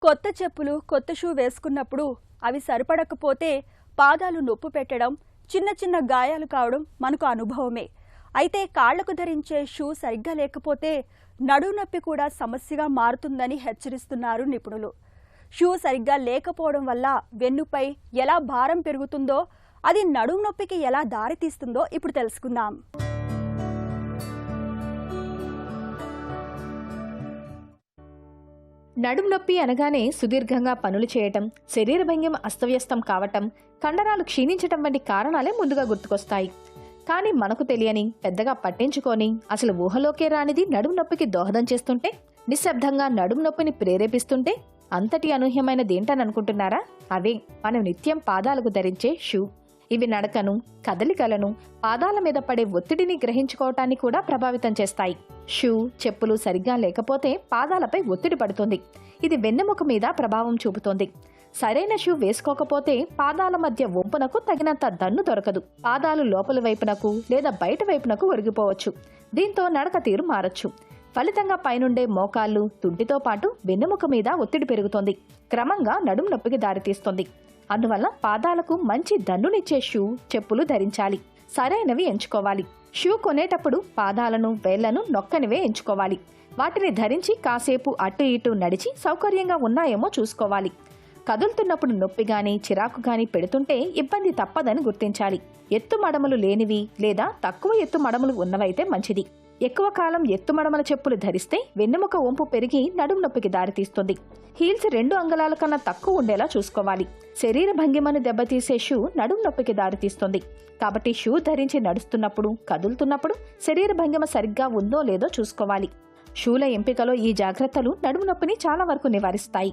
కొత్త చెప్పులు, కొత్త షూ వేసుకున్నప్పుడు అవి సరిపడకపోతే పాదాలు నొప్పి పెట్టడం, చిన్న చిన్న గాయాలు కావడం మనకు అనుభవమే. అయితే కాళ్లకు ధరించే షూ సరిగ్గా లేకపోతే నడుము నొప్పి కూడా సమస్యగా మారుతుందని హెచ్చరిస్తున్నారు నిపుణులు. షూ సరిగ్గా లేకపోవడం వల్ల వెన్నుపై ఎలా భారం పెరుగుతుందో, అది నడుము నొప్పికి ఎలా దారితీస్తుందో ఇప్పుడు తెలుసుకుందాం. నడుము నొప్పి అనగానే సుదీర్ఘంగా పనులు చేయటం, శరీర భంగిమ అస్తవ్యస్తం కావటం, కండరాలు క్షీణించటం వంటి కారణాలే ముందుగా గుర్తుకొస్తాయి. కానీ మనకు తెలియని, పెద్దగా పట్టించుకొని, అసలు ఊహలోకే రానిది నడుము నొప్పికి దోహదం చేస్తుంటే, నిశ్శబ్దంగా నడుము నొప్పిని ప్రేరేపిస్తుంటే అంతటి అనూహ్యమైనదేంటననుకుంటున్నారా? అవే మనం నిత్యం పాదాలకు ధరించే షూ. ఇవి నడకను, కదలికలను, పాదాల మీద పడే ఒత్తిడిని గ్రహించుకోవటాన్ని కూడా ప్రభావితం చేస్తాయి. షూ, చెప్పులు సరిగ్గా లేకపోతే పాదాలపై ఒత్తిడి పడుతుంది. ఇది వెన్నెముక మీద ప్రభావం చూపుతోంది. సరైన షూ వేసుకోకపోతే పాదాల మధ్య వంపునకు తగినంత దన్ను దొరకదు. పాదాలు లోపలి వైపునకు లేదా బయట వైపునకు ఒరిగిపోవచ్చు. దీంతో నడక తీరు మారచ్చు. ఫలితంగా పైనుండే మోకాళ్లు, తుంటితో పాటు వెన్నెముక మీద ఒత్తిడి పెరుగుతోంది. క్రమంగా నడుము నొప్పికి దారితీస్తుంది. అందువల్ల పాదాలకు మంచి దన్నునిచ్చే షూ, చెప్పులు ధరించాలి. సరైనవి ఎంచుకోవాలి. షూ కొనేటప్పుడు పాదాలను, వేళ్లను నొక్కనివే ఎంచుకోవాలి. వాటిని ధరించి కాసేపు అటు ఇటు నడిచి సౌకర్యంగా ఉన్నాయేమో చూసుకోవాలి. కదులుతున్నప్పుడు నొప్పి గాని, చిరాకు గాని పెడుతుంటే ఇబ్బంది తప్పదని గుర్తించాలి. ఎత్తు మడమలు లేనివి లేదా తక్కువ ఎత్తు మడమలు ఉన్నవైతే మంచిది. ఎక్కువ కాలం ఎత్తు మడమల చెప్పులు ధరిస్తే వెన్నెముక వంపు పెరిగి నడుము నొప్పికి దారితీస్తుంది. హీల్స్ 2 అంగుళాల కన్నా తక్కువ ఉండేలా చూసుకోవాలి. శరీర భంగిమను దెబ్బతీసే షూ నడుము నొప్పికి దారితీస్తుంది. కాబట్టి షూ ధరించి నడుస్తున్నప్పుడు, కదులుతున్నప్పుడు శరీర భంగిమ సరిగ్గా ఉందో లేదో చూసుకోవాలి. షూల ఎంపికలో ఈ జాగ్రత్తలు నడుము నొప్పిని చాలా వరకు నివారిస్తాయి.